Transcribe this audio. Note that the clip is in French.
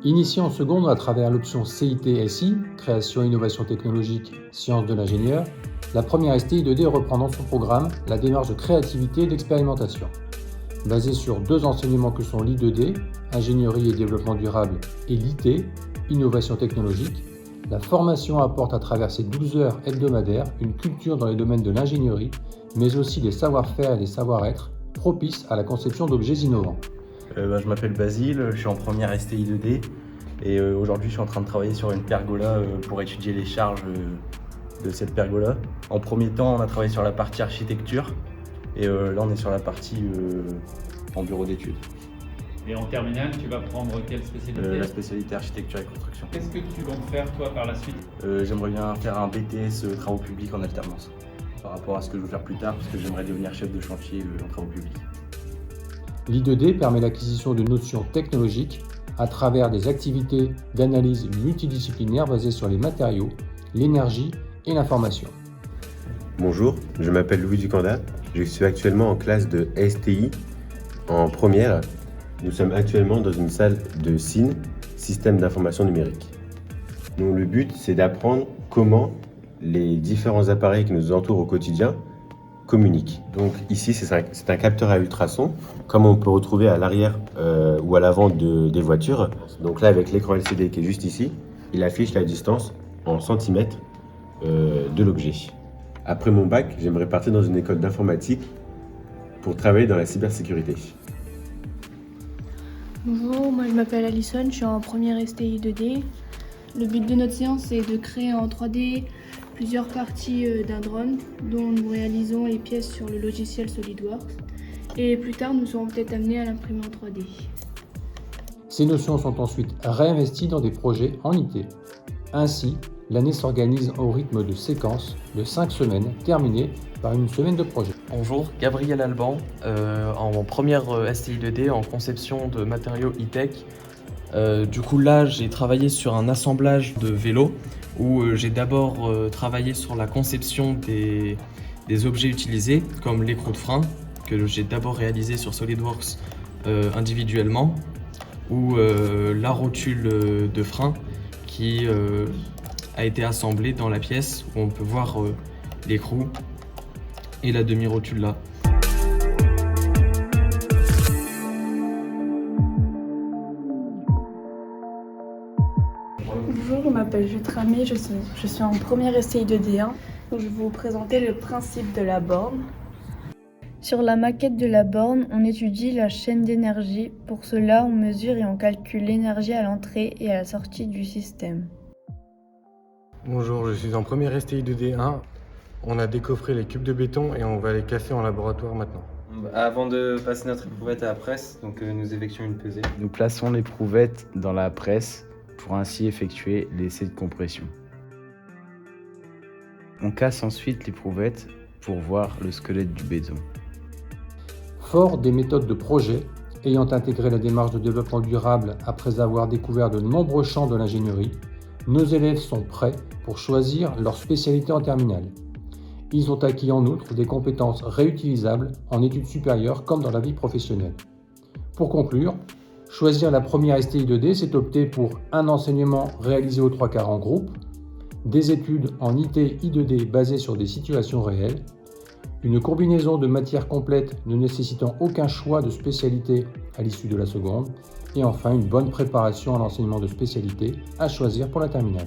Initié en seconde à travers l'option CIT-SI, Création, Innovation Technologique, Sciences de l'ingénieur, la première STI 2D reprend dans son programme la démarche de créativité et d'expérimentation. Basée sur deux enseignements que sont l'I2D, Ingénierie et Développement durable, et l'IT, Innovation technologique, la formation apporte à travers ces 12 heures hebdomadaires une culture dans les domaines de l'ingénierie, mais aussi des savoir-faire et des savoir-être propices à la conception d'objets innovants. Je m'appelle Basile, je suis en première STI 2D et aujourd'hui je suis en train de travailler sur une pergola pour étudier les charges de cette pergola. En premier temps on a travaillé sur la partie architecture et là on est sur la partie en bureau d'études. Et en terminale, tu vas prendre quelle spécialité? La spécialité architecture et construction. Qu'est-ce que tu comptes faire toi par la suite? J'aimerais bien faire un BTS travaux publics en alternance par rapport à ce que je veux faire plus tard parce que j'aimerais devenir chef de chantier en travaux publics. L'I2D permet l'acquisition de notions technologiques à travers des activités d'analyse multidisciplinaires basées sur les matériaux, l'énergie et l'information. Bonjour, je m'appelle Louis Ducanda, je suis actuellement en classe de STI en première. Nous sommes actuellement dans une salle de SIN, Système d'information numérique. Donc, le but, c'est d'apprendre comment les différents appareils qui nous entourent au quotidien communiquent. Donc ici, c'est un capteur à ultrasons, comme on peut retrouver à l'arrière ou à l'avant des voitures. Donc là, avec l'écran LCD qui est juste ici, il affiche la distance en centimètres de l'objet. Après mon bac, j'aimerais partir dans une école d'informatique pour travailler dans la cybersécurité. Bonjour, moi je m'appelle Alison, je suis en première STI 2D. Le but de notre séance est de créer en 3D plusieurs parties d'un drone dont nous réalisons les pièces sur le logiciel SolidWorks. Et plus tard, nous serons peut-être amenés à l'imprimer en 3D. Ces notions sont ensuite réinvesties dans des projets en IT. Ainsi, l'année s'organise au rythme de séquences de 5 semaines, terminées par une semaine de projet. Bonjour, Gabriel Alban, en première STI 2D en conception de matériaux e-tech. Du coup là j'ai travaillé sur un assemblage de vélos où j'ai d'abord travaillé sur la conception des objets utilisés comme l'écrou de frein que j'ai d'abord réalisé sur SolidWorks individuellement ou la rotule de frein qui a été assemblée dans la pièce où on peut voir l'écrou et la demi-rotule là. Bonjour, je m'appelle Jude Ramé, je suis en première STI 2D1. Donc je vais vous présenter le principe de la borne. Sur la maquette de la borne, on étudie la chaîne d'énergie. Pour cela, on mesure et on calcule l'énergie à l'entrée et à la sortie du système. Bonjour, je suis en première STI 2D1. On a décoffré les cubes de béton et on va les casser en laboratoire maintenant. Avant de passer notre éprouvette à la presse, nous effectuons une pesée. Nous plaçons l'éprouvette dans la presse pour ainsi effectuer l'essai de compression. On casse ensuite l'éprouvette pour voir le squelette du béton. Fort des méthodes de projet, ayant intégré la démarche de développement durable après avoir découvert de nombreux champs de l'ingénierie, nos élèves sont prêts pour choisir leur spécialité en terminale. Ils ont acquis en outre des compétences réutilisables en études supérieures comme dans la vie professionnelle. Pour conclure, choisir la première STI 2D, c'est opter pour un enseignement réalisé aux 3/4 en groupe, des études en IT I2D basées sur des situations réelles, une combinaison de matières complètes ne nécessitant aucun choix de spécialité à l'issue de la seconde, et enfin une bonne préparation à l'enseignement de spécialité à choisir pour la terminale.